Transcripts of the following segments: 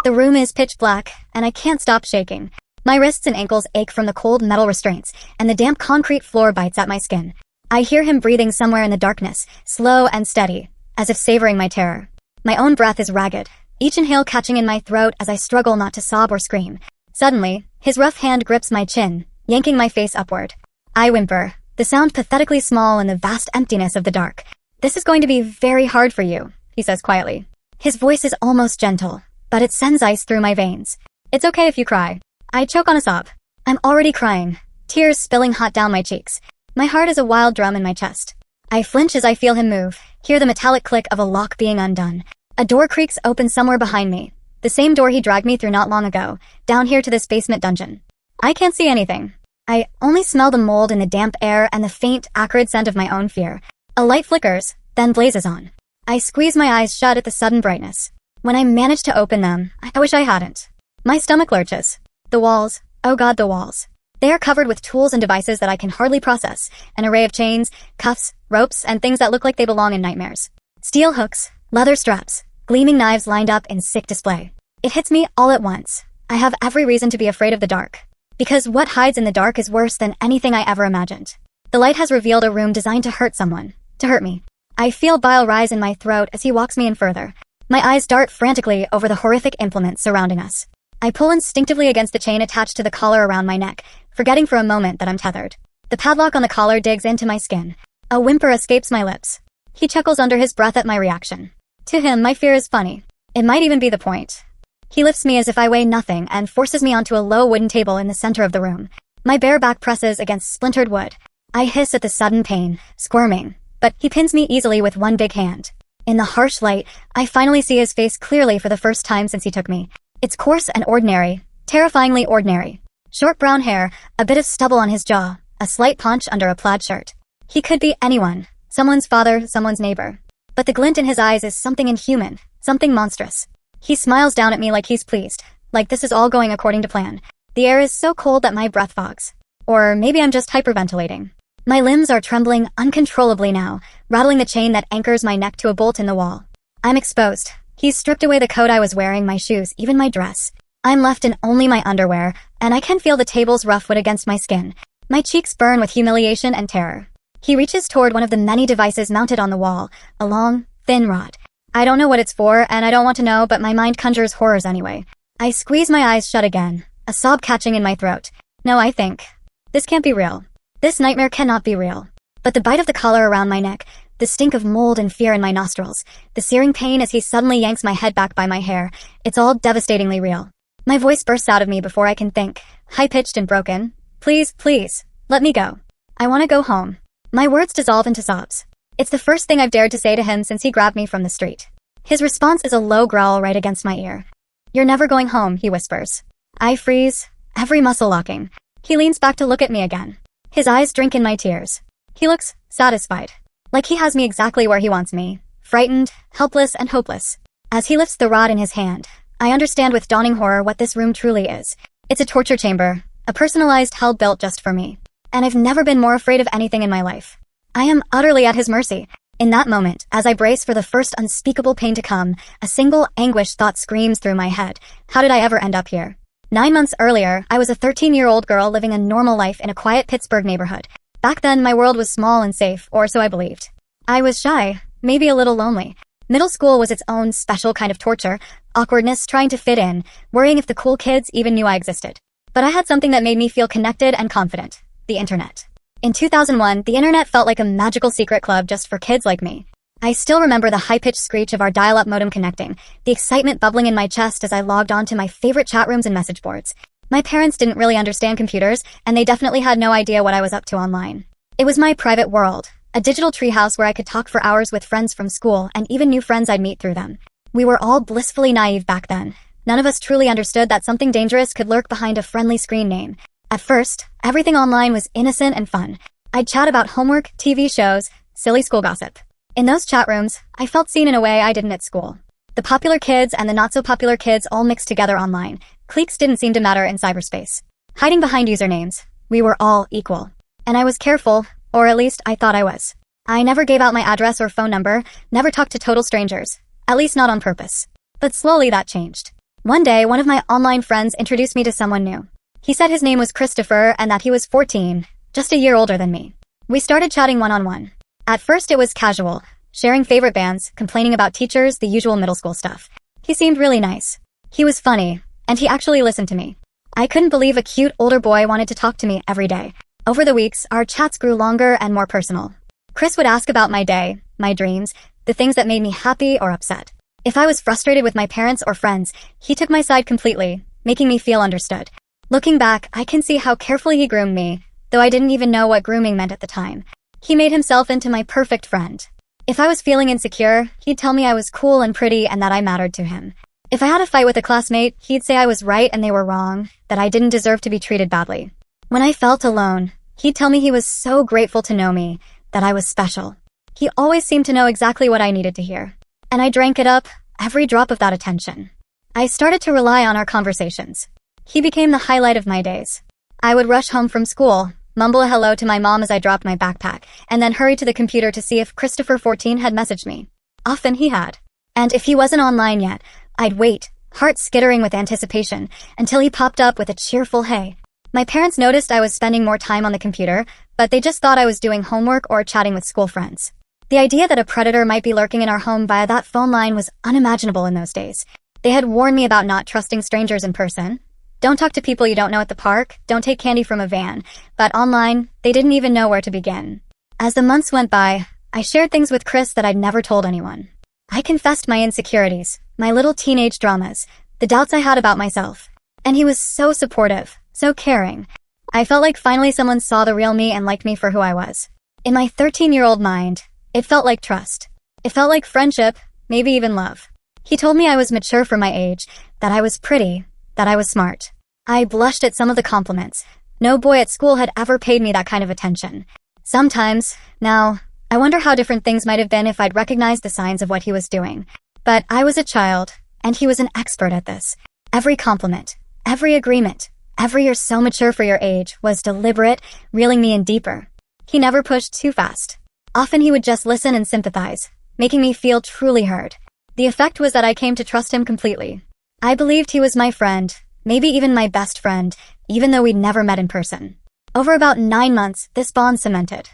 The room is pitch black, and I can't stop shaking. My wrists and ankles ache from the cold metal restraints, and the damp concrete floor bites at my skin. I hear him breathing somewhere in the darkness, slow and steady, as if savoring my terror. My own breath is ragged, each inhale catching in my throat as I struggle not to sob or scream. Suddenly, his rough hand grips my chin, yanking my face upward. I whimper, the sound pathetically small in the vast emptiness of the dark. "This is going to be very hard for you," he says quietly. His voice is almost gentle, but it sends ice through my veins. "It's okay if you cry." I choke on a sob. I'm already crying, tears spilling hot down my cheeks. My heart is a wild drum in my chest. I flinch as I feel him move, hear the metallic click of a lock being undone. A door creaks open somewhere behind me, the same door he dragged me through not long ago, down here to this basement dungeon. I can't see anything. I only smell the mold in the damp air and the faint, acrid scent of my own fear. A light flickers, then blazes on. I squeeze my eyes shut at the sudden brightness. When I manage to open them, I wish I hadn't. My stomach lurches. The walls, oh god, the walls. They are covered with tools and devices that I can hardly process, an array of chains, cuffs, ropes, and things that look like they belong in nightmares. Steel hooks, leather straps, gleaming knives lined up in sick display. It hits me all at once. I have every reason to be afraid of the dark. Because what hides in the dark is worse than anything I ever imagined. The light has revealed a room designed to hurt someone, to hurt me. I feel bile rise in my throat as he walks me in further. My eyes dart frantically over the horrific implements surrounding us. I pull instinctively against the chain attached to the collar around my neck, forgetting for a moment that I'm tethered. The padlock on the collar digs into my skin. A whimper escapes my lips. He chuckles under his breath at my reaction. To him, my fear is funny. It might even be the point. He lifts me as if I weigh nothing and forces me onto a low wooden table in the center of the room. My bare back presses against splintered wood. I hiss at the sudden pain, squirming, but he pins me easily with one big hand. In the harsh light, I finally see his face clearly for the first time since he took me. It's coarse and ordinary, terrifyingly ordinary. Short brown hair, a bit of stubble on his jaw, a slight paunch under a plaid shirt. He could be anyone, someone's father, someone's neighbor. But the glint in his eyes is something inhuman, something monstrous. He smiles down at me like he's pleased, like this is all going according to plan. The air is so cold that my breath fogs. Or maybe I'm just hyperventilating. My limbs are trembling uncontrollably now, rattling the chain that anchors my neck to a bolt in the wall. I'm exposed. He's stripped away the coat I was wearing, my shoes, even my dress. I'm left in only my underwear, and I can feel the table's rough wood against my skin. My cheeks burn with humiliation and terror. He reaches toward one of the many devices mounted on the wall, a long, thin rod. I don't know what it's for, and I don't want to know, but my mind conjures horrors anyway. I squeeze my eyes shut again, a sob catching in my throat. No, I think. This can't be real. This nightmare cannot be real. But the bite of the collar around my neck, the stink of mold and fear in my nostrils, the searing pain as he suddenly yanks my head back by my hair, it's all devastatingly real. My voice bursts out of me before I can think, high-pitched and broken. Please, please, let me go. I want to go home. My words dissolve into sobs. It's the first thing I've dared to say to him since he grabbed me from the street. His response is a low growl right against my ear. "You're never going home," he whispers. I freeze, every muscle locking. He leans back to look at me again. His eyes drink in my tears. He looks satisfied. Like he has me exactly where he wants me. Frightened, helpless, and hopeless. As he lifts the rod in his hand, I understand with dawning horror what this room truly is. It's a torture chamber, a personalized hell built just for me. And I've never been more afraid of anything in my life. I am utterly at his mercy. In that moment, as I brace for the first unspeakable pain to come, a single anguished thought screams through my head. How did I ever end up here? 9 months earlier, I was a 13-year-old girl living a normal life in a quiet Pittsburgh neighborhood. Back then, my world was small and safe, or so I believed. I was shy, maybe a little lonely. Middle school was its own special kind of torture, awkwardness, trying to fit in, worrying if the cool kids even knew I existed. But I had something that made me feel connected and confident. The internet. In 2001, the internet felt like a magical secret club just for kids like me. I still remember the high-pitched screech of our dial-up modem connecting, the excitement bubbling in my chest as I logged on to my favorite chat rooms and message boards. My parents didn't really understand computers, and they definitely had no idea what I was up to online. It was my private world, a digital treehouse where I could talk for hours with friends from school and even new friends I'd meet through them. We were all blissfully naive back then. None of us truly understood that something dangerous could lurk behind a friendly screen name. At first, everything online was innocent and fun. I'd chat about homework, TV shows, silly school gossip. In those chat rooms, I felt seen in a way I didn't at school. The popular kids and the not-so-popular kids all mixed together online. Cliques didn't seem to matter in cyberspace. Hiding behind usernames, we were all equal. And I was careful, or at least I thought I was. I never gave out my address or phone number, never talked to total strangers. At least not on purpose. But slowly that changed. One day, one of my online friends introduced me to someone new. He said his name was Christopher and that he was 14, just a year older than me. We started chatting one-on-one. At first it was casual, sharing favorite bands, complaining about teachers, the usual middle school stuff. He seemed really nice. He was funny, and he actually listened to me. I couldn't believe a cute older boy wanted to talk to me every day. Over the weeks, our chats grew longer and more personal. Chris would ask about my day, my dreams, the things that made me happy or upset. If I was frustrated with my parents or friends, he took my side completely, making me feel understood. Looking back, I can see how carefully he groomed me, though I didn't even know what grooming meant at the time. He made himself into my perfect friend. If I was feeling insecure, he'd tell me I was cool and pretty and that I mattered to him. If I had a fight with a classmate, he'd say I was right and they were wrong, that I didn't deserve to be treated badly. When I felt alone, he'd tell me he was so grateful to know me, that I was special. He always seemed to know exactly what I needed to hear. And I drank it up, every drop of that attention. I started to rely on our conversations. He became the highlight of my days. I would rush home from school, mumble a hello to my mom as I dropped my backpack, and then hurry to the computer to see if Christopher 14 had messaged me. Often he had. And if he wasn't online yet, I'd wait, heart skittering with anticipation, until he popped up with a cheerful hey. My parents noticed I was spending more time on the computer, but they just thought I was doing homework or chatting with school friends. The idea that a predator might be lurking in our home via that phone line was unimaginable in those days. They had warned me about not trusting strangers in person. Don't talk to people you don't know at the park, don't take candy from a van, but online, they didn't even know where to begin. As the months went by, I shared things with Chris that I'd never told anyone. I confessed my insecurities, my little teenage dramas, the doubts I had about myself. And he was so supportive, so caring. I felt like finally someone saw the real me and liked me for who I was. In my 13-year-old mind, it felt like trust. It felt like friendship, maybe even love. He told me I was mature for my age, that I was pretty, that I was smart. I blushed at some of the compliments. No boy at school had ever paid me that kind of attention. Sometimes, now, I wonder how different things might have been if I'd recognized the signs of what he was doing. But I was a child, and he was an expert at this. Every compliment, every agreement, every "you're so mature for your age" was deliberate, reeling me in deeper. He never pushed too fast. Often he would just listen and sympathize, making me feel truly heard. The effect was that I came to trust him completely. I believed he was my friend, maybe even my best friend, even though we'd never met in person. Over about 9 months, this bond cemented.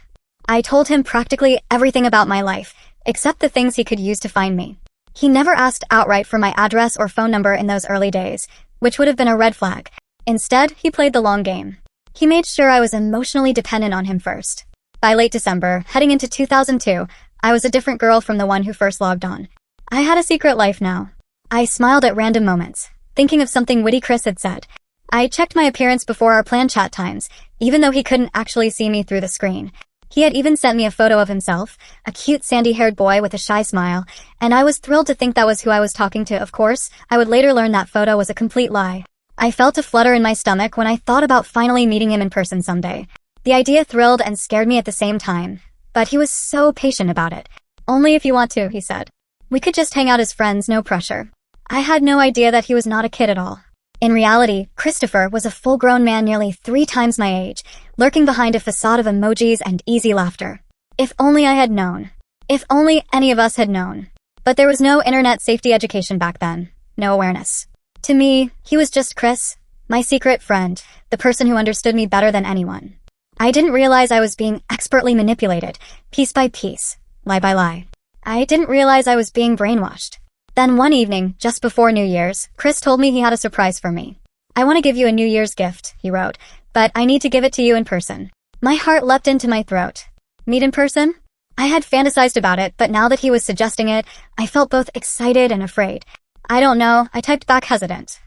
I told him practically everything about my life, except the things he could use to find me. He never asked outright for my address or phone number in those early days, which would have been a red flag. Instead, he played the long game. He made sure I was emotionally dependent on him first. By late December, heading into 2002, I was a different girl from the one who first logged on. I had a secret life now. I smiled at random moments, thinking of something witty Chris had said. I checked my appearance before our planned chat times, even though he couldn't actually see me through the screen. He had even sent me a photo of himself, a cute sandy-haired boy with a shy smile, and I was thrilled to think that was who I was talking to. Of course, I would later learn that photo was a complete lie. I felt a flutter in my stomach when I thought about finally meeting him in person someday. The idea thrilled and scared me at the same time, but he was so patient about it. "Only if you want to," he said. We could just hang out as friends, no pressure. I had no idea that he was not a kid at all. In reality, Christopher was a full-grown man nearly 3 times my age, lurking behind a facade of emojis and easy laughter. If only I had known. If only any of us had known. But there was no internet safety education back then. No awareness. To me, he was just Chris, my secret friend, the person who understood me better than anyone. I didn't realize I was being expertly manipulated, piece by piece, lie by lie. I didn't realize I was being brainwashed. Then one evening, just before New Year's, Chris told me he had a surprise for me. "I want to give you a New Year's gift," he wrote, "but I need to give it to you in person." My heart leapt into my throat. Meet in person? I had fantasized about it, but now that he was suggesting it, I felt both excited and afraid. "I don't know," I typed back hesitant.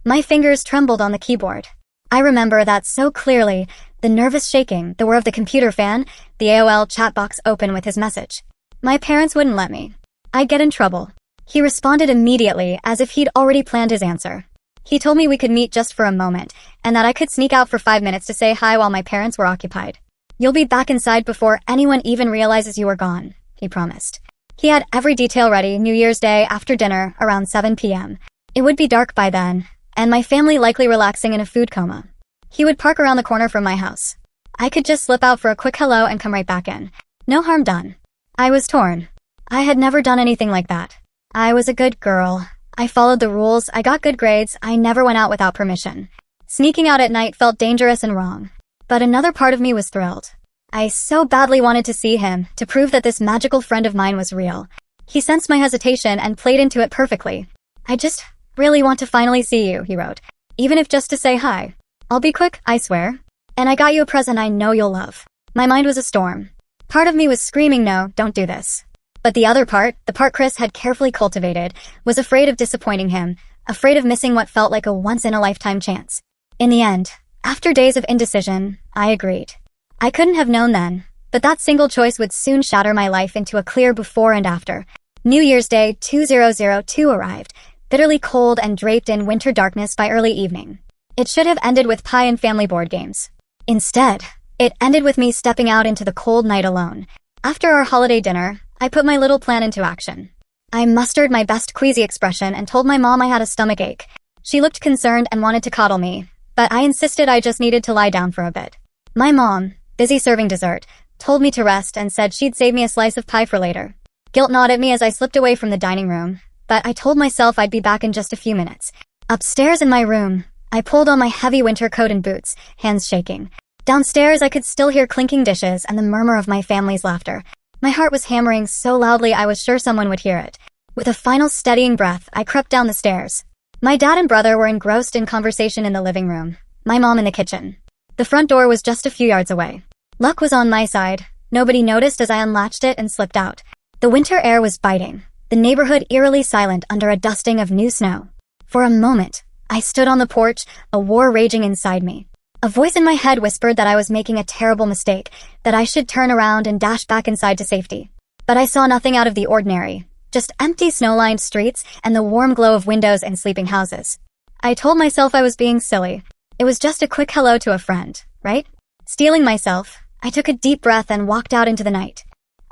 My fingers trembled on the keyboard. I remember that so clearly, the nervous shaking, the whir of the computer fan, the AOL chat box open with his message. My parents wouldn't let me. I'd get in trouble. He responded immediately, as if he'd already planned his answer. He told me we could meet just for a moment, and that I could sneak out for 5 minutes to say hi while my parents were occupied. "You'll be back inside before anyone even realizes you were gone," he promised. He had every detail ready New Year's Day after dinner, around 7 p.m. It would be dark by then, and my family likely relaxing in a food coma. He would park around the corner from my house. I could just slip out for a quick hello and come right back in. No harm done. I was torn. I had never done anything like that. I was a good girl. I followed the rules, I got good grades, I never went out without permission. Sneaking out at night felt dangerous and wrong. But another part of me was thrilled. I so badly wanted to see him, to prove that this magical friend of mine was real. He sensed my hesitation and played into it perfectly. "I just really want to finally see you," he wrote. "Even if just to say hi. I'll be quick, I swear. And I got you a present I know you'll love." My mind was a storm. Part of me was screaming, "No, don't do this." But the other part, the part Chris had carefully cultivated, was afraid of disappointing him, afraid of missing what felt like a once-in-a-lifetime chance. In the end, after days of indecision, I agreed. I couldn't have known then, but that single choice would soon shatter my life into a clear before and after. New Year's Day 2002 arrived, bitterly cold and draped in winter darkness by early evening. It should have ended with pie and family board games. Instead, it ended with me stepping out into the cold night alone. After our holiday dinner, I put my little plan into action. I mustered my best queasy expression and told my mom I had a stomach ache. She looked concerned and wanted to coddle me, but I insisted I just needed to lie down for a bit. My mom, busy serving dessert, told me to rest and said she'd save me a slice of pie for later. Guilt gnawed at me as I slipped away from the dining room, but I told myself I'd be back in just a few minutes. Upstairs in my room, I pulled on my heavy winter coat and boots, hands shaking. Downstairs, I could still hear clinking dishes and the murmur of my family's laughter. My heart was hammering so loudly I was sure someone would hear it. With a final steadying breath, I crept down the stairs. My dad and brother were engrossed in conversation in the living room, my mom in the kitchen. The front door was just a few yards away. Luck was on my side. Nobody noticed as I unlatched it and slipped out. The winter air was biting, the neighborhood eerily silent under a dusting of new snow. For a moment, I stood on the porch, a war raging inside me. A voice in my head whispered that I was making a terrible mistake, that I should turn around and dash back inside to safety. But I saw nothing out of the ordinary, just empty snow-lined streets and the warm glow of windows and sleeping houses. I told myself I was being silly. It was just a quick hello to a friend, right? Steeling myself, I took a deep breath and walked out into the night.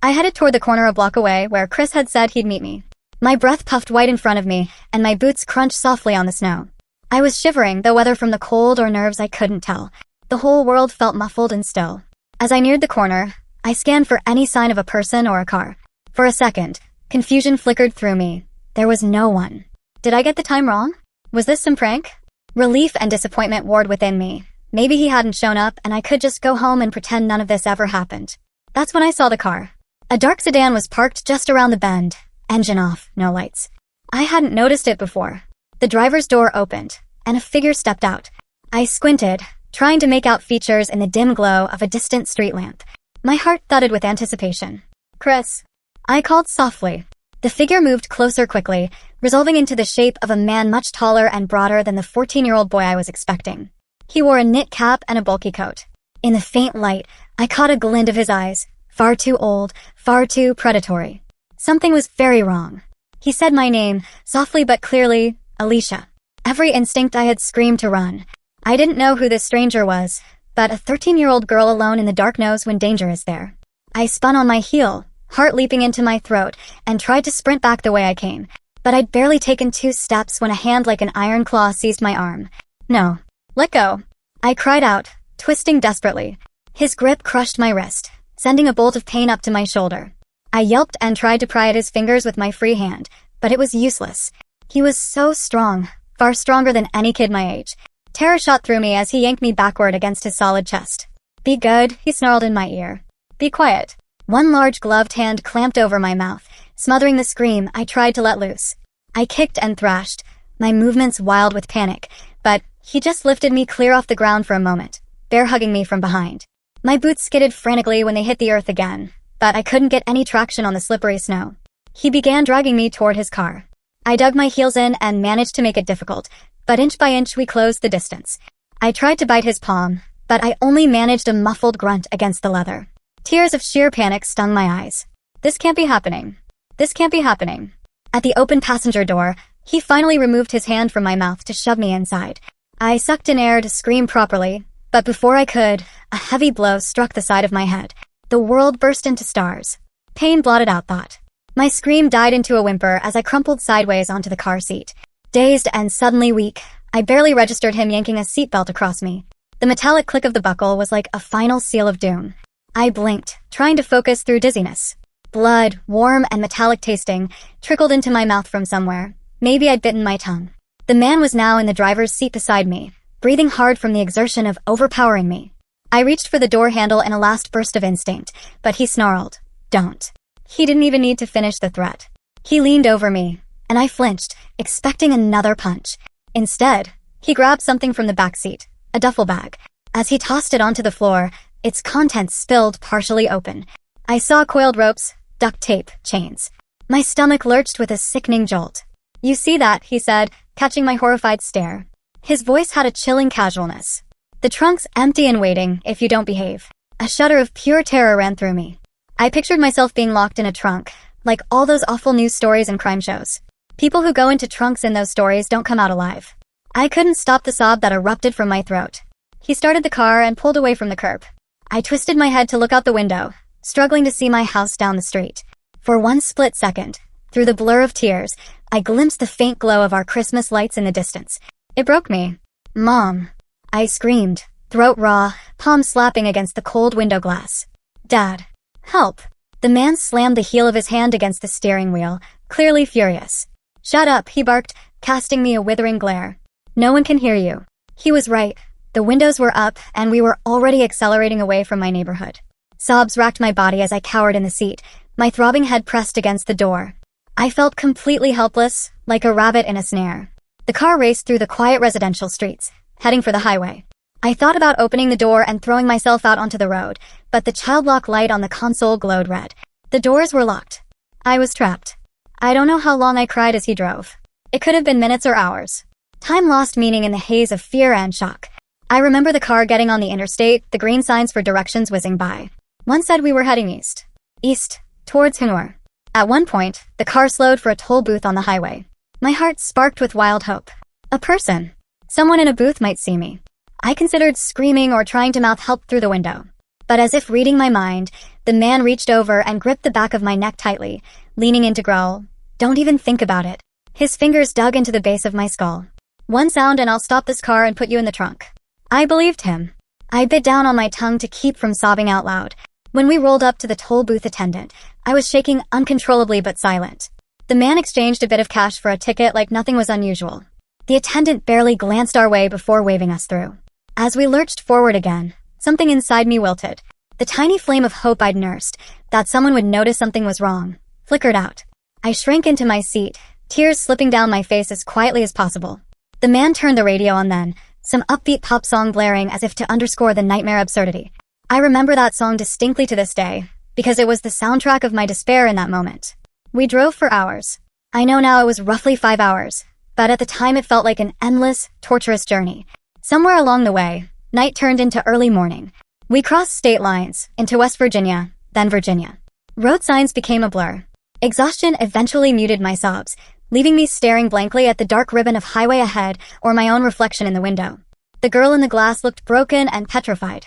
I headed toward the corner a block away where Chris had said he'd meet me. My breath puffed white in front of me, and my boots crunched softly on the snow. I was shivering, though whether from the cold or nerves I couldn't tell. The whole world felt muffled and still. As I neared the corner, I scanned for any sign of a person or a car. For a second, confusion flickered through me. There was no one. Did I get the time wrong? Was this some prank? Relief and disappointment warred within me. Maybe he hadn't shown up and I could just go home and pretend none of this ever happened. That's when I saw the car. A dark sedan was parked just around the bend. Engine off, no lights. I hadn't noticed it before. The driver's door opened, and a figure stepped out. I squinted, trying to make out features in the dim glow of a distant street lamp. My heart thudded with anticipation. "Chris," I called softly. The figure moved closer quickly, resolving into the shape of a man much taller and broader than the 14-year-old boy I was expecting. He wore a knit cap and a bulky coat. In the faint light, I caught a glint of his eyes, far too old, far too predatory. Something was very wrong. He said my name, softly but clearly, Alicia. Every instinct I had screamed to run. I didn't know who this stranger was, but a 13-year-old girl alone in the dark knows when danger is there. I spun on my heel, heart leaping into my throat, and tried to sprint back the way I came. But I'd barely taken 2 steps when a hand like an iron claw seized my arm. "No. Let go." I cried out, twisting desperately. His grip crushed my wrist, sending a bolt of pain up to my shoulder. I yelped and tried to pry at his fingers with my free hand, but it was useless. He was so strong, far stronger than any kid my age. Terror shot through me as he yanked me backward against his solid chest. "Be good," he snarled in my ear. "Be quiet." One large gloved hand clamped over my mouth, smothering the scream I tried to let loose. I kicked and thrashed, my movements wild with panic, but he just lifted me clear off the ground for a moment, bear-hugging me from behind. My boots skidded frantically when they hit the earth again, but I couldn't get any traction on the slippery snow. He began dragging me toward his car. I dug my heels in and managed to make it difficult, but inch by inch we closed the distance. I tried to bite his palm, but I only managed a muffled grunt against the leather. Tears of sheer panic stung my eyes. This can't be happening. This can't be happening. At the open passenger door, he finally removed his hand from my mouth to shove me inside. I sucked in air to scream properly, but before I could, a heavy blow struck the side of my head. The world burst into stars. Pain blotted out thought. My scream died into a whimper as I crumpled sideways onto the car seat. Dazed and suddenly weak, I barely registered him yanking a seatbelt across me. The metallic click of the buckle was like a final seal of doom. I blinked, trying to focus through dizziness. Blood, warm and metallic tasting, trickled into my mouth from somewhere. Maybe I'd bitten my tongue. The man was now in the driver's seat beside me, breathing hard from the exertion of overpowering me. I reached for the door handle in a last burst of instinct, but he snarled, "Don't." He didn't even need to finish the threat. He leaned over me, and I flinched, expecting another punch. Instead, he grabbed something from the back seat, a duffel bag. As he tossed it onto the floor, its contents spilled partially open. I saw coiled ropes, duct tape, chains. My stomach lurched with a sickening jolt. "You see that," he said, catching my horrified stare. His voice had a chilling casualness. "The trunk's empty and waiting, if you don't behave." A shudder of pure terror ran through me. I pictured myself being locked in a trunk, like all those awful news stories and crime shows. People who go into trunks in those stories don't come out alive. I couldn't stop the sob that erupted from my throat. He started the car and pulled away from the curb. I twisted my head to look out the window, struggling to see my house down the street. For one split second, through the blur of tears, I glimpsed the faint glow of our Christmas lights in the distance. It broke me. "Mom!" I screamed, throat raw, palm slapping against the cold window glass. "Dad! Help!" The man slammed the heel of his hand against the steering wheel, clearly furious. "Shut up," he barked, casting me a withering glare. "No one can hear you." He was right. The windows were up, and we were already accelerating away from my neighborhood. Sobs racked my body as I cowered in the seat, my throbbing head pressed against the door. I felt completely helpless, like a rabbit in a snare. The car raced through the quiet residential streets, heading for the highway. I thought about opening the door and throwing myself out onto the road, but the child lock light on the console glowed red. The doors were locked. I was trapped. I don't know how long I cried as he drove. It could have been minutes or hours. Time lost meaning in the haze of fear and shock. I remember the car getting on the interstate, the green signs for directions whizzing by. One said we were heading east. East, towards Hanur. At one point, the car slowed for a toll booth on the highway. My heart sparked with wild hope. A person. Someone in a booth might see me. I considered screaming or trying to mouth help through the window. But as if reading my mind, the man reached over and gripped the back of my neck tightly, leaning in to growl, "Don't even think about it." His fingers dug into the base of my skull. "One sound and I'll stop this car and put you in the trunk." I believed him. I bit down on my tongue to keep from sobbing out loud. When we rolled up to the toll booth attendant, I was shaking uncontrollably but silent. The man exchanged a bit of cash for a ticket like nothing was unusual. The attendant barely glanced our way before waving us through. As we lurched forward again, something inside me wilted. The tiny flame of hope I'd nursed, that someone would notice something was wrong, flickered out. I shrank into my seat, tears slipping down my face as quietly as possible. The man turned the radio on then, some upbeat pop song blaring as if to underscore the nightmare absurdity. I remember that song distinctly to this day, because it was the soundtrack of my despair in that moment. We drove for hours. I know now it was roughly 5 hours, but at the time it felt like an endless, torturous journey. Somewhere along the way, night turned into early morning. We crossed state lines, into West Virginia, then Virginia. Road signs became a blur. Exhaustion eventually muted my sobs, leaving me staring blankly at the dark ribbon of highway ahead or my own reflection in the window. The girl in the glass looked broken and petrified.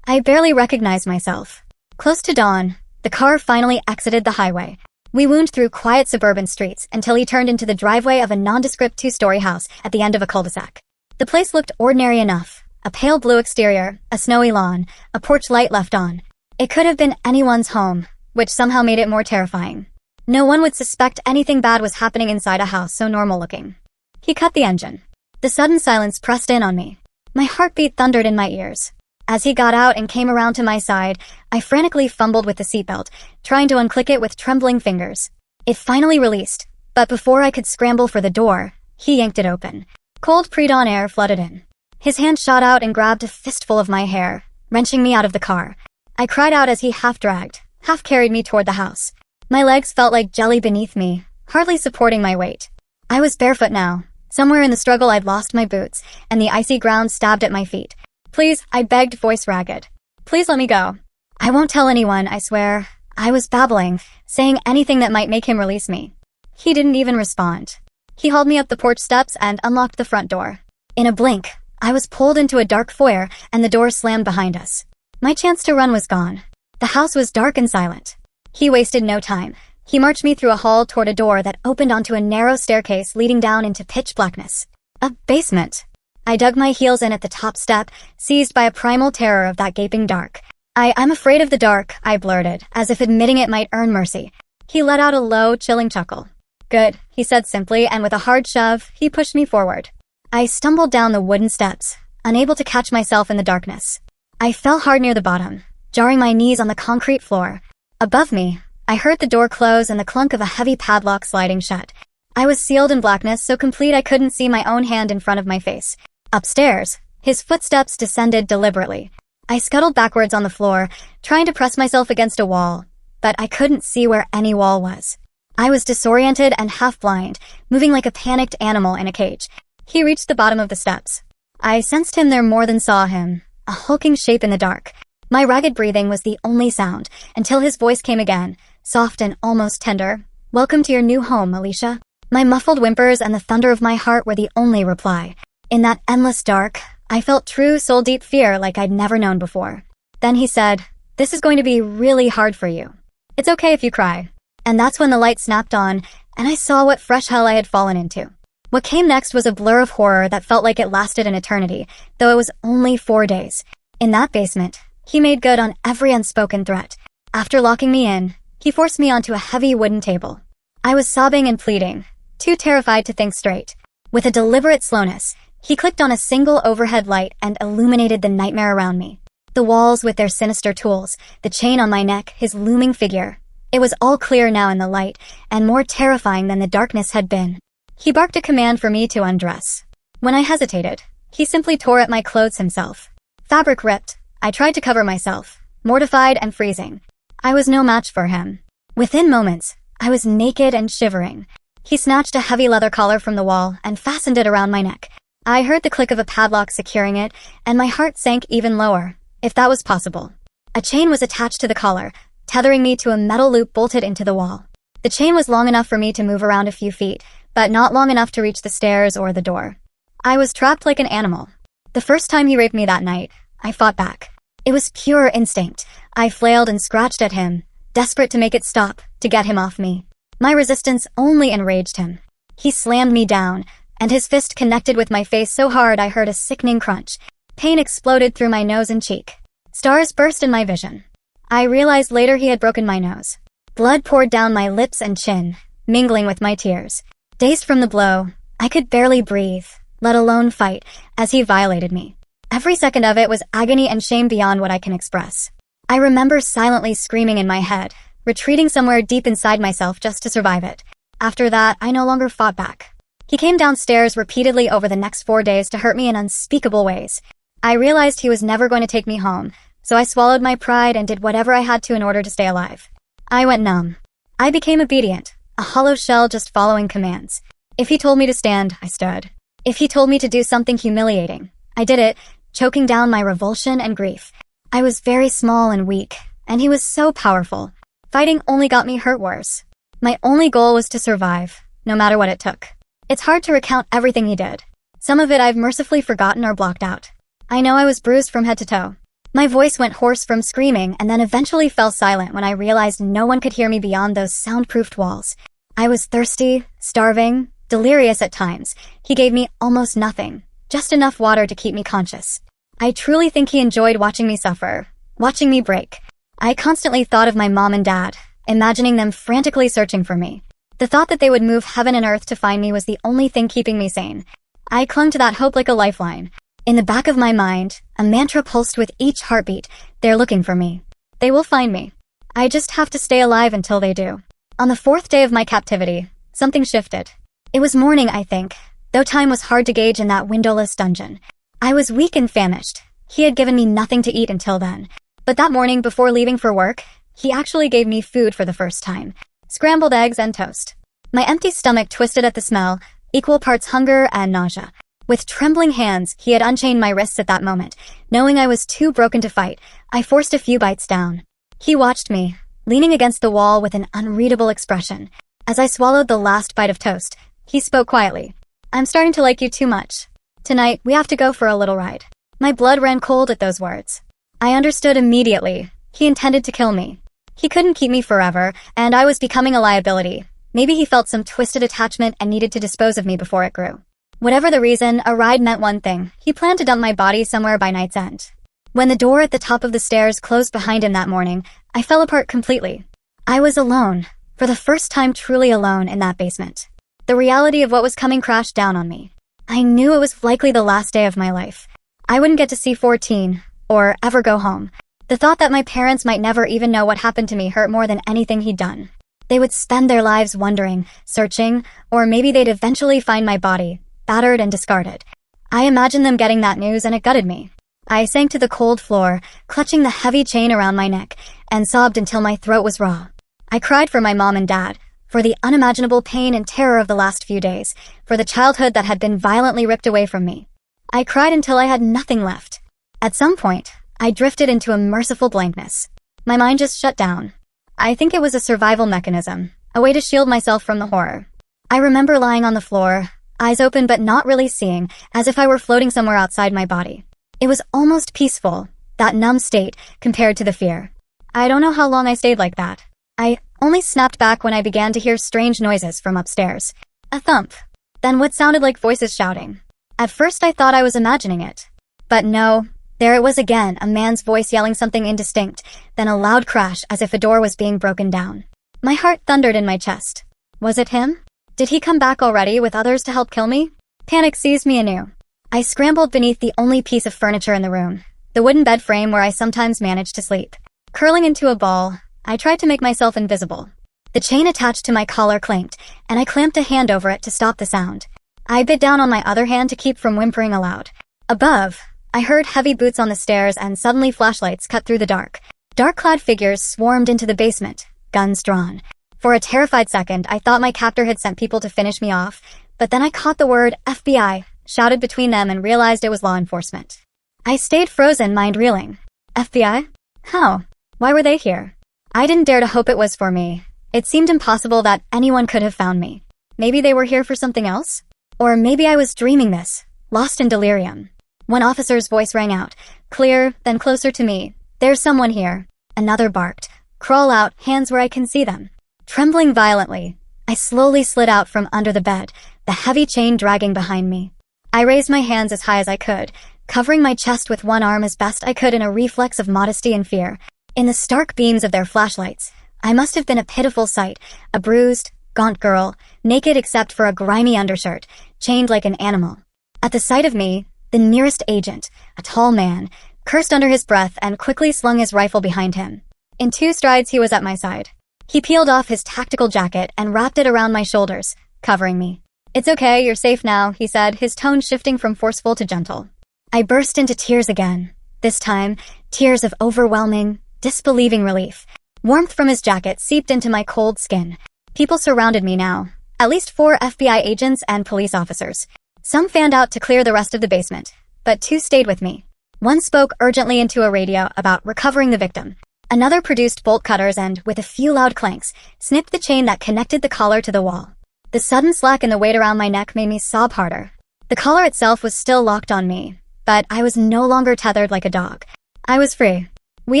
I barely recognized myself. Close to dawn, the car finally exited the highway. We wound through quiet suburban streets until he turned into the driveway of a nondescript two-story house at the end of a cul-de-sac. The place looked ordinary enough. A pale blue exterior, a snowy lawn, a porch light left on. It could have been anyone's home, which somehow made it more terrifying. No one would suspect anything bad was happening inside a house so normal-looking. He cut the engine. The sudden silence pressed in on me. My heartbeat thundered in my ears. As he got out and came around to my side, I frantically fumbled with the seatbelt, trying to unclick it with trembling fingers. It finally released, but before I could scramble for the door, he yanked it open. Cold pre-dawn air flooded in. His hand shot out and grabbed a fistful of my hair, wrenching me out of the car. I cried out as he half-dragged, half-carried me toward the house. My legs felt like jelly beneath me, hardly supporting my weight. I was barefoot now. Somewhere in the struggle I'd lost my boots, and the icy ground stabbed at my feet. "Please," I begged, voice ragged. "Please let me go." "I won't tell anyone, I swear." I was babbling, saying anything that might make him release me. He didn't even respond. He hauled me up the porch steps and unlocked the front door. In a blink, I was pulled into a dark foyer and the door slammed behind us. My chance to run was gone. The house was dark and silent. He wasted no time. He marched me through a hall toward a door that opened onto a narrow staircase leading down into pitch blackness. A basement. I dug my heels in at the top step, seized by a primal terror of that gaping dark. I'm afraid of the dark," I blurted, as if admitting it might earn mercy. He let out a low, chilling chuckle. Good, he said simply, and with a hard shove, he pushed me forward. I stumbled down the wooden steps, unable to catch myself in the darkness. I fell hard near the bottom, jarring my knees on the concrete floor. Above me, I heard the door close and the clunk of a heavy padlock sliding shut. I was sealed in blackness, so complete I couldn't see my own hand in front of my face. Upstairs, his footsteps descended deliberately. I scuttled backwards on the floor, trying to press myself against a wall, but I couldn't see where any wall was. I was disoriented and half-blind, moving like a panicked animal in a cage. He reached the bottom of the steps. I sensed him there more than saw him, a hulking shape in the dark. My ragged breathing was the only sound, until his voice came again, soft and almost tender. "Welcome to your new home, Alicia." My muffled whimpers and the thunder of my heart were the only reply. In that endless dark, I felt true soul-deep fear like I'd never known before. Then he said, "This is going to be really hard for you. It's okay if you cry." And that's when the light snapped on, and I saw what fresh hell I had fallen into. What came next was a blur of horror that felt like it lasted an eternity, though it was only 4 days. In that basement, he made good on every unspoken threat. After locking me in, he forced me onto a heavy wooden table. I was sobbing and pleading, too terrified to think straight. With a deliberate slowness, he clicked on a single overhead light and illuminated the nightmare around me. The walls with their sinister tools, the chain on my neck, his looming figure. It was all clear now in the light, and more terrifying than the darkness had been. He barked a command for me to undress. When I hesitated, he simply tore at my clothes himself. Fabric ripped. I tried to cover myself, mortified and freezing. I was no match for him. Within moments, I was naked and shivering. He snatched a heavy leather collar from the wall and fastened it around my neck. I heard the click of a padlock securing it, and my heart sank even lower, if that was possible. A chain was attached to the collar, tethering me to a metal loop bolted into the wall. The chain was long enough for me to move around a few feet, but not long enough to reach the stairs or the door. I was trapped like an animal. The first time he raped me that night, I fought back. It was pure instinct. I flailed and scratched at him, desperate to make it stop, to get him off me. My resistance only enraged him. He slammed me down, and his fist connected with my face so hard I heard a sickening crunch. Pain exploded through my nose and cheek. Stars burst in my vision. I realized later he had broken my nose. Blood poured down my lips and chin, mingling with my tears. Dazed from the blow, I could barely breathe, let alone fight, as he violated me. Every second of it was agony and shame beyond what I can express. I remember silently screaming in my head, retreating somewhere deep inside myself just to survive it. After that, I no longer fought back. He came downstairs repeatedly over the next 4 days to hurt me in unspeakable ways. I realized he was never going to take me home, so I swallowed my pride and did whatever I had to in order to stay alive. I went numb. I became obedient, a hollow shell just following commands. If he told me to stand, I stood. If he told me to do something humiliating, I did it, choking down my revulsion and grief. I was very small and weak, and he was so powerful. Fighting only got me hurt worse. My only goal was to survive, no matter what it took. It's hard to recount everything he did. Some of it I've mercifully forgotten or blocked out. I know I was bruised from head to toe. My voice went hoarse from screaming and then eventually fell silent when I realized no one could hear me beyond those soundproofed walls. I was thirsty, starving, delirious at times. He gave me almost nothing, just enough water to keep me conscious. I truly think he enjoyed watching me suffer, watching me break. I constantly thought of my mom and dad, imagining them frantically searching for me. The thought that they would move heaven and earth to find me was the only thing keeping me sane. I clung to that hope like a lifeline. In the back of my mind, a mantra pulsed with each heartbeat. They're looking for me. They will find me. I just have to stay alive until they do. On the 4th day of my captivity, something shifted. It was morning, I think, though time was hard to gauge in that windowless dungeon. I was weak and famished. He had given me nothing to eat until then. But that morning, before leaving for work, he actually gave me food for the first time. Scrambled eggs and toast. My empty stomach twisted at the smell, equal parts hunger and nausea. With trembling hands, he had unchained my wrists at that moment. Knowing I was too broken to fight, I forced a few bites down. He watched me, leaning against the wall with an unreadable expression. As I swallowed the last bite of toast, he spoke quietly. "I'm starting to like you too much. Tonight, we have to go for a little ride." My blood ran cold at those words. I understood immediately. He intended to kill me. He couldn't keep me forever, and I was becoming a liability. Maybe he felt some twisted attachment and needed to dispose of me before it grew. Whatever the reason, a ride meant one thing. He planned to dump my body somewhere by night's end. When the door at the top of the stairs closed behind him that morning, I fell apart completely. I was alone, For the first time truly alone in that basement. The reality of what was coming crashed down on me. I knew it was likely the last day of my life. I wouldn't get to see 14, or ever go home. The thought that my parents might never even know what happened to me hurt more than anything he'd done. They would spend their lives wondering, searching, or maybe they'd eventually find my body, battered and discarded. I imagined them getting that news and it gutted me. I sank to the cold floor, clutching the heavy chain around my neck, and sobbed until my throat was raw. I cried for my mom and dad, for the unimaginable pain and terror of the last few days, for the childhood that had been violently ripped away from me. I cried until I had nothing left. At some point, I drifted into a merciful blankness. My mind just shut down. I think it was a survival mechanism, a way to shield myself from the horror. I remember lying on the floor, eyes open but not really seeing, as if I were floating somewhere outside my body. It was almost peaceful, that numb state, compared to the fear. I don't know how long I stayed like that. I only snapped back when I began to hear strange noises from upstairs. A thump. Then what sounded like voices shouting. At first I thought I was imagining it. But no, there it was again, a man's voice yelling something indistinct, then a loud crash as if a door was being broken down. My heart thundered in my chest. Was it him? Did he come back already with others to help kill me? Panic seized me anew. I scrambled beneath the only piece of furniture in the room, the wooden bed frame where I sometimes managed to sleep. Curling into a ball, I tried to make myself invisible. The chain attached to my collar clanked, and I clamped a hand over it to stop the sound. I bit down on my other hand to keep from whimpering aloud. Above, I heard heavy boots on the stairs and suddenly flashlights cut through the dark. Dark-clad figures swarmed into the basement, guns drawn. For a terrified second, I thought my captor had sent people to finish me off, but then I caught the word FBI shouted between them and realized it was law enforcement. I stayed frozen, mind reeling. FBI? How? Why were they here? I didn't dare to hope it was for me. It seemed impossible that anyone could have found me. Maybe they were here for something else? Or maybe I was dreaming this, lost in delirium. One officer's voice rang out, clear, then closer to me. There's someone here. Another barked. Crawl out, hands where I can see them. Trembling violently, I slowly slid out from under the bed, the heavy chain dragging behind me. I raised my hands as high as I could, covering my chest with one arm as best I could in a reflex of modesty and fear. In the stark beams of their flashlights, I must have been a pitiful sight, a bruised, gaunt girl, naked except for a grimy undershirt, chained like an animal. At the sight of me, the nearest agent, a tall man, cursed under his breath and quickly slung his rifle behind him. In 2 strides he was at my side. He peeled off his tactical jacket and wrapped it around my shoulders, covering me. "It's okay, you're safe now," he said, his tone shifting from forceful to gentle. I burst into tears again. This time, tears of overwhelming, disbelieving relief. Warmth from his jacket seeped into my cold skin. People surrounded me now. At least 4 FBI agents and police officers. Some fanned out to clear the rest of the basement, but 2 stayed with me. One spoke urgently into a radio about recovering the victim. Another produced bolt cutters and, with a few loud clanks, snipped the chain that connected the collar to the wall. The sudden slack in the weight around my neck made me sob harder. The collar itself was still locked on me, but I was no longer tethered like a dog. I was free. "We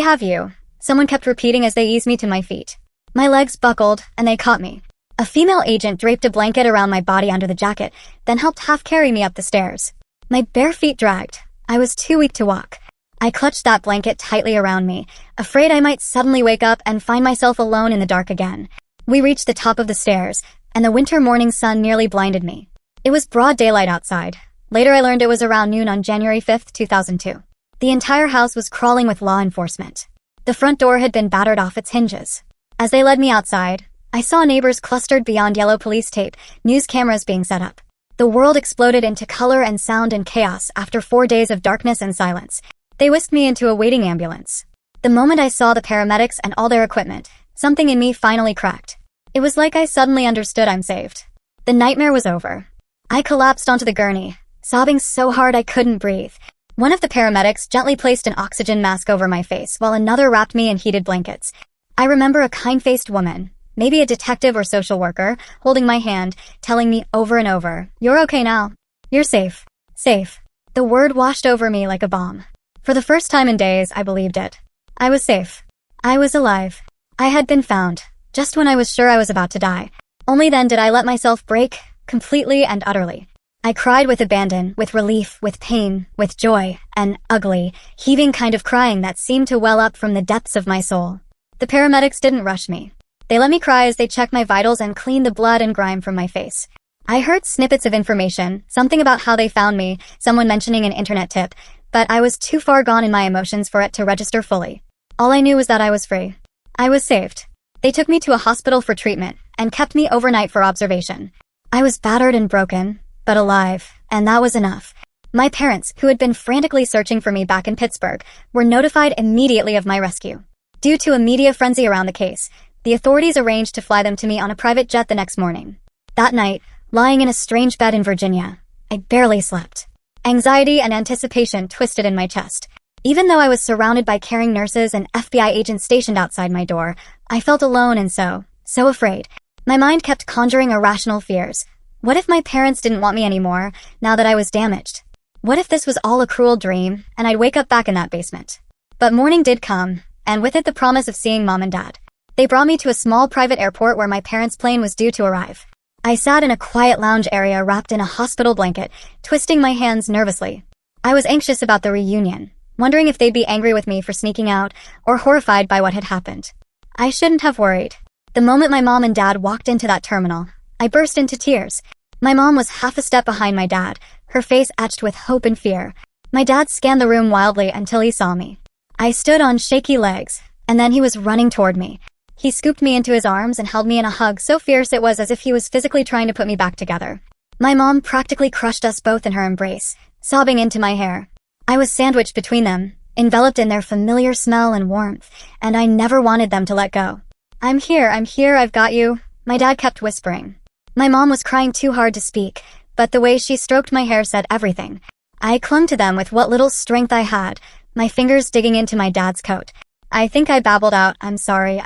have you," someone kept repeating as they eased me to my feet. My legs buckled, and they caught me. A female agent draped a blanket around my body under the jacket, then helped half carry me up the stairs. My bare feet dragged. I was too weak to walk. I clutched that blanket tightly around me, afraid I might suddenly wake up and find myself alone in the dark again. We reached the top of the stairs, and the winter morning sun nearly blinded me. It was broad daylight outside. Later I learned it was around noon on January 5th, 2002. The entire house was crawling with law enforcement. The front door had been battered off its hinges. As they led me outside, I saw neighbors clustered beyond yellow police tape, news cameras being set up. The world exploded into color and sound and chaos after 4 days of darkness and silence. They whisked me into a waiting ambulance. The moment I saw the paramedics and all their equipment, something in me finally cracked. It was like I suddenly understood I'm saved. The nightmare was over. I collapsed onto the gurney, sobbing so hard I couldn't breathe. One of the paramedics gently placed an oxygen mask over my face while another wrapped me in heated blankets. I remember a kind-faced woman, maybe a detective or social worker, holding my hand, telling me over and over, "You're okay now. You're safe. Safe." The word washed over me like a bomb. For the first time in days, I believed it. I was safe. I was alive. I had been found, just when I was sure I was about to die. Only then did I let myself break, completely and utterly. I cried with abandon, with relief, with pain, with joy, an ugly, heaving kind of crying that seemed to well up from the depths of my soul. The paramedics didn't rush me. They let me cry as they checked my vitals and cleaned the blood and grime from my face. I heard snippets of information, something about how they found me, someone mentioning an internet tip, but I was too far gone in my emotions for it to register fully. All I knew was that I was free. I was saved. They took me to a hospital for treatment and kept me overnight for observation. I was battered and broken, but alive, and that was enough. My parents, who had been frantically searching for me back in Pittsburgh, were notified immediately of my rescue. Due to a media frenzy around the case, the authorities arranged to fly them to me on a private jet the next morning. That night, lying in a strange bed in Virginia, I barely slept. Anxiety and anticipation twisted in my chest. Even though I was surrounded by caring nurses and FBI agents stationed outside my door, I felt alone and so afraid. My mind kept conjuring irrational fears. What if my parents didn't want me anymore, now that I was damaged? What if this was all a cruel dream, and I'd wake up back in that basement? But morning did come, and with it the promise of seeing Mom and Dad. They brought me to a small private airport where my parents' plane was due to arrive. I sat in a quiet lounge area wrapped in a hospital blanket, twisting my hands nervously. I was anxious about the reunion, wondering if they'd be angry with me for sneaking out or horrified by what had happened. I shouldn't have worried. The moment my mom and dad walked into that terminal, I burst into tears. My mom was half a step behind my dad, her face etched with hope and fear. My dad scanned the room wildly until he saw me. I stood on shaky legs, and then he was running toward me. He scooped me into his arms and held me in a hug so fierce it was as if he was physically trying to put me back together. My mom practically crushed us both in her embrace, sobbing into my hair. I was sandwiched between them, enveloped in their familiar smell and warmth, and I never wanted them to let go. I'm here, I've got you," my dad kept whispering. My mom was crying too hard to speak, but the way she stroked my hair said everything. I clung to them with what little strength I had, my fingers digging into my dad's coat. I think I babbled out, I'm sorry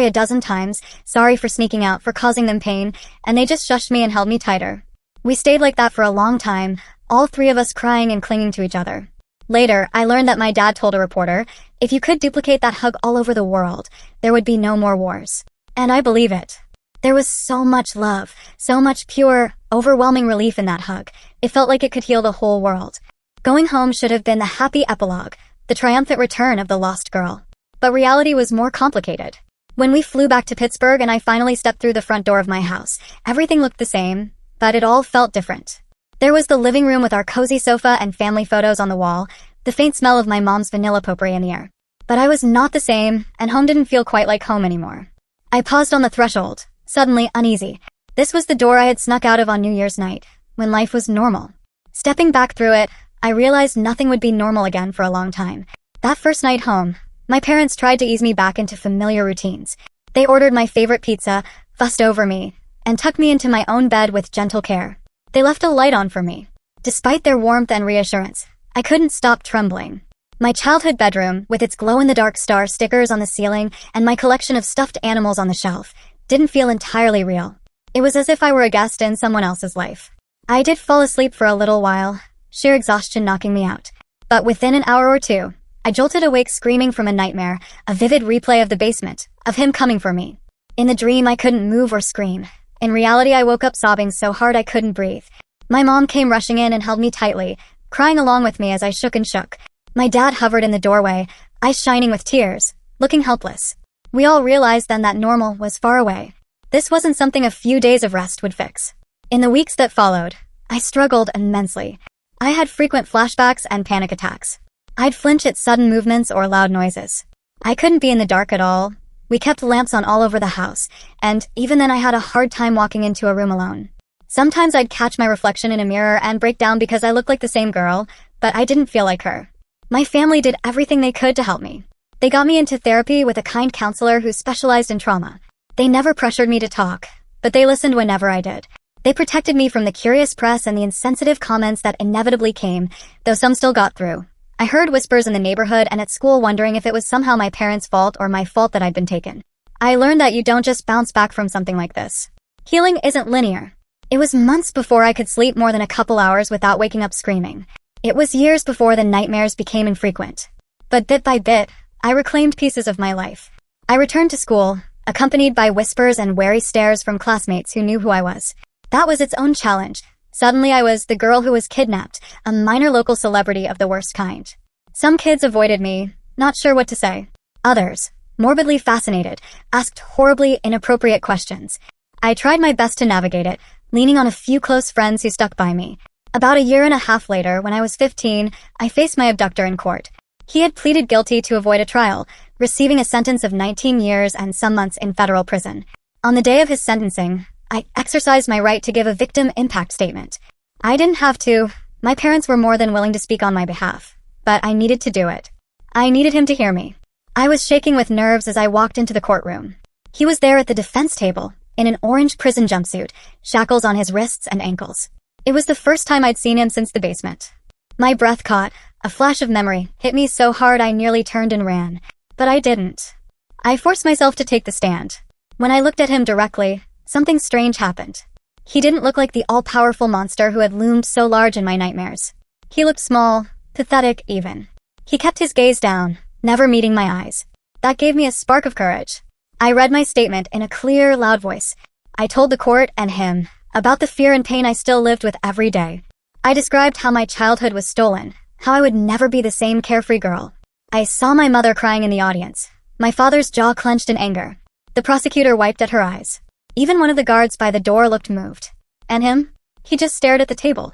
a dozen times, sorry for sneaking out, for causing them pain, and they just shushed me and held me tighter. We stayed like that for a long time, all three of us crying and clinging to each other. Later, I learned that my dad told a reporter, if you could duplicate that hug all over the world, there would be no more wars. And I believe it. There was so much love, so much pure, overwhelming relief in that hug. It felt like it could heal the whole world. Going home should have been the happy epilogue, the triumphant return of the lost girl. But reality was more complicated. When we flew back to Pittsburgh and I finally stepped through the front door of my house, everything looked the same, but it all felt different. There was the living room with our cozy sofa and family photos on the wall, the faint smell of my mom's vanilla potpourri in the air. But I was not the same, and home didn't feel quite like home anymore. I paused on the threshold, suddenly uneasy. This was the door I had snuck out of on New Year's night, when life was normal. Stepping back through it, I realized nothing would be normal again for a long time. That first night home, my parents tried to ease me back into familiar routines. They ordered my favorite pizza, fussed over me, and tucked me into my own bed with gentle care. They left a light on for me. Despite their warmth and reassurance, I couldn't stop trembling. My childhood bedroom, with its glow-in-the-dark star stickers on the ceiling and my collection of stuffed animals on the shelf, didn't feel entirely real. It was as if I were a guest in someone else's life. I did fall asleep for a little while, sheer exhaustion knocking me out. But within an hour or two, I jolted awake screaming from a nightmare, a vivid replay of the basement, of him coming for me. In the dream, I couldn't move or scream. In reality, I woke up sobbing so hard I couldn't breathe. My mom came rushing in and held me tightly, crying along with me as I shook and shook. My dad hovered in the doorway, eyes shining with tears, looking helpless. We all realized then that normal was far away. This wasn't something a few days of rest would fix. In the weeks that followed, I struggled immensely. I had frequent flashbacks and panic attacks. I'd flinch at sudden movements or loud noises. I couldn't be in the dark at all. We kept lamps on all over the house, and even then I had a hard time walking into a room alone. Sometimes I'd catch my reflection in a mirror and break down because I looked like the same girl, but I didn't feel like her. My family did everything they could to help me. They got me into therapy with a kind counselor who specialized in trauma. They never pressured me to talk, but they listened whenever I did. They protected me from the curious press and the insensitive comments that inevitably came, though some still got through. I heard whispers in the neighborhood and at school wondering if it was somehow my parents' fault or my fault that I'd been taken. I learned that you don't just bounce back from something like this. Healing isn't linear. It was months before I could sleep more than a couple hours without waking up screaming. It was years before the nightmares became infrequent. But bit by bit, I reclaimed pieces of my life. I returned to school, accompanied by whispers and wary stares from classmates who knew who I was. That was its own challenge. Suddenly I was the girl who was kidnapped, a minor local celebrity of the worst kind. Some kids avoided me, not sure what to say. Others, morbidly fascinated, asked horribly inappropriate questions. I tried my best to navigate it, leaning on a few close friends who stuck by me. About a year and a half later, when I was 15, I faced my abductor in court. He had pleaded guilty to avoid a trial, receiving a sentence of 19 years and some months in federal prison. On the day of his sentencing, I exercised my right to give a victim impact statement. I didn't have to. My parents were more than willing to speak on my behalf, but I needed to do it. I needed him to hear me. I was shaking with nerves as I walked into the courtroom. He was there at the defense table, in an orange prison jumpsuit, shackles on his wrists and ankles. It was the first time I'd seen him since the basement. My breath caught. A flash of memory hit me so hard I nearly turned and ran. But I didn't. I forced myself to take the stand. When I looked at him directly, something strange happened. He didn't look like the all-powerful monster who had loomed so large in my nightmares. He looked small, pathetic even. He kept his gaze down, never meeting my eyes. That gave me a spark of courage. I read my statement in a clear, loud voice. I told the court and him about the fear and pain I still lived with every day. I described how my childhood was stolen, how I would never be the same carefree girl. I saw my mother crying in the audience. My father's jaw clenched in anger. The prosecutor wiped at her eyes. Even one of the guards by the door looked moved. And him? He just stared at the table.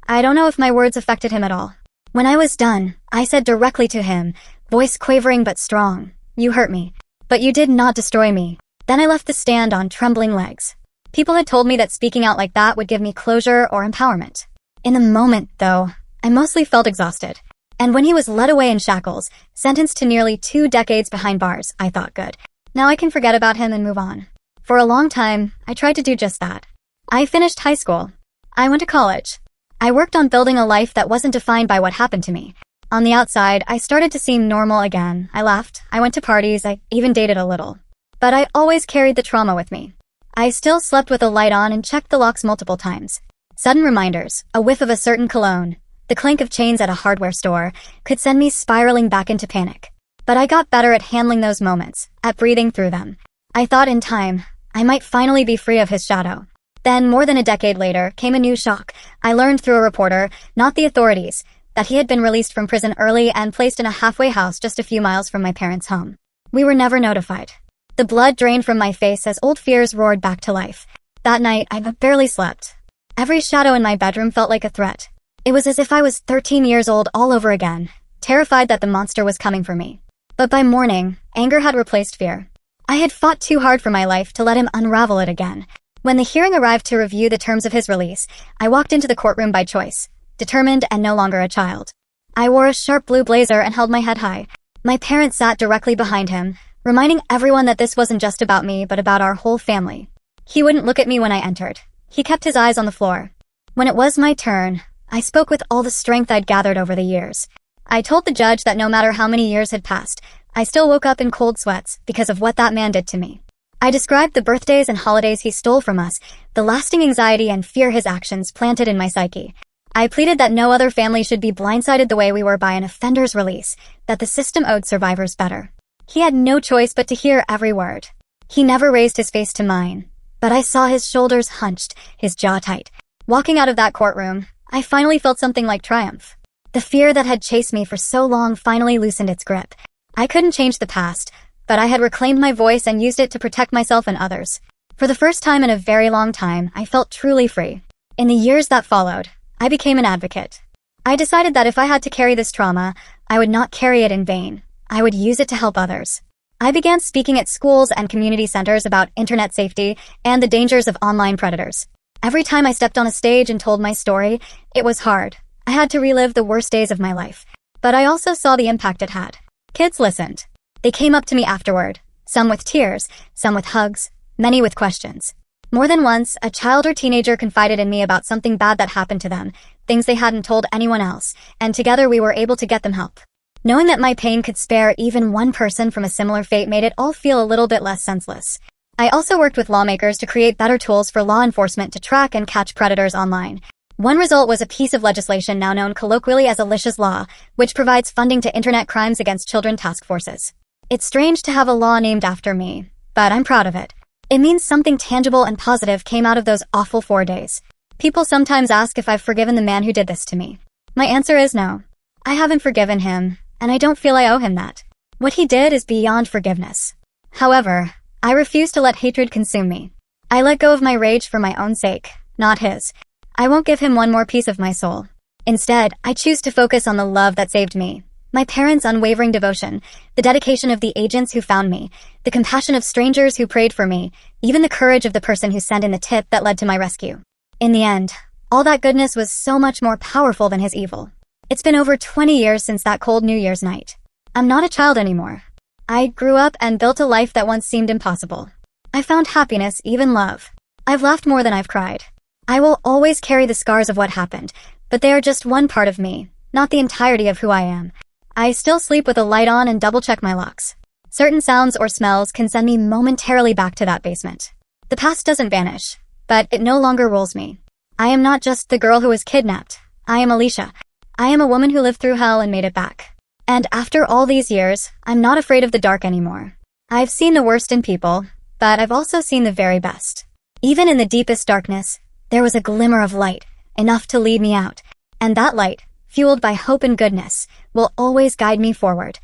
I don't know if my words affected him at all. When I was done, I said directly to him, voice quavering but strong, "You hurt me, but you did not destroy me." Then I left the stand on trembling legs. People had told me that speaking out like that would give me closure or empowerment. In the moment, though, I mostly felt exhausted. And when he was led away in shackles, sentenced to nearly 2 decades behind bars, I thought, good. Now I can forget about him and move on. For a long time, I tried to do just that. I finished high school. I went to college. I worked on building a life that wasn't defined by what happened to me. On the outside, I started to seem normal again. I laughed, I went to parties, I even dated a little. But I always carried the trauma with me. I still slept with a light on and checked the locks multiple times. Sudden reminders, a whiff of a certain cologne, the clink of chains at a hardware store, could send me spiraling back into panic. But I got better at handling those moments, at breathing through them. I thought in time, I might finally be free of his shadow. Then, more than a decade later, came a new shock. I learned through a reporter, not the authorities, that he had been released from prison early and placed in a halfway house just a few miles from my parents' home. We were never notified. The blood drained from my face as old fears roared back to life. That night, I barely slept. Every shadow in my bedroom felt like a threat. It was as if I was 13 years old all over again, terrified that the monster was coming for me. But by morning, anger had replaced fear. I had fought too hard for my life to let him unravel it again. When the hearing arrived to review the terms of his release, I walked into the courtroom by choice, determined and no longer a child. I wore a sharp blue blazer and held my head high. My parents sat directly behind him, reminding everyone that this wasn't just about me, but about our whole family. He wouldn't look at me when I entered. He kept his eyes on the floor. When it was my turn, I spoke with all the strength I'd gathered over the years. I told the judge that no matter how many years had passed, I still woke up in cold sweats because of what that man did to me. I described the birthdays and holidays he stole from us, the lasting anxiety and fear his actions planted in my psyche. I pleaded that no other family should be blindsided the way we were by an offender's release, that the system owed survivors better. He had no choice but to hear every word. He never raised his face to mine, but I saw his shoulders hunched, his jaw tight. Walking out of that courtroom, I finally felt something like triumph. The fear that had chased me for so long finally loosened its grip. I couldn't change the past, but I had reclaimed my voice and used it to protect myself and others. For the first time in a very long time, I felt truly free. In the years that followed, I became an advocate. I decided that if I had to carry this trauma, I would not carry it in vain. I would use it to help others. I began speaking at schools and community centers about internet safety and the dangers of online predators. Every time I stepped on a stage and told my story, it was hard. I had to relive the worst days of my life. But I also saw the impact it had. Kids listened. They came up to me afterward, some with tears, some with hugs, many with questions. More than once, a child or teenager confided in me about something bad that happened to them, things they hadn't told anyone else, and together we were able to get them help. Knowing that my pain could spare even one person from a similar fate made it all feel a little bit less senseless. I also worked with lawmakers to create better tools for law enforcement to track and catch predators online. One result was a piece of legislation now known colloquially as Alicia's Law, which provides funding to Internet Crimes Against Children task forces. It's strange to have a law named after me, but I'm proud of it. It means something tangible and positive came out of those awful 4 days. People sometimes ask if I've forgiven the man who did this to me. My answer is no. I haven't forgiven him, and I don't feel I owe him that. What he did is beyond forgiveness. However, I refuse to let hatred consume me. I let go of my rage for my own sake, not his. I won't give him one more piece of my soul. Instead, I choose to focus on the love that saved me. My parents' unwavering devotion, the dedication of the agents who found me, the compassion of strangers who prayed for me, even the courage of the person who sent in the tip that led to my rescue. In the end, all that goodness was so much more powerful than his evil. It's been over 20 years since that cold New Year's night. I'm not a child anymore. I grew up and built a life that once seemed impossible. I found happiness, even love. I've laughed more than I've cried. I will always carry the scars of what happened, but they are just one part of me, not the entirety of who I am. I still sleep with a light on and double-check my locks. Certain sounds or smells can send me momentarily back to that basement. The past doesn't vanish, but it no longer rules me. I am not just the girl who was kidnapped. I am Alicia. I am a woman who lived through hell and made it back. And after all these years, I'm not afraid of the dark anymore. I've seen the worst in people, but I've also seen the very best. Even in the deepest darkness, there was a glimmer of light, enough to lead me out. And that light, fueled by hope and goodness, will always guide me forward.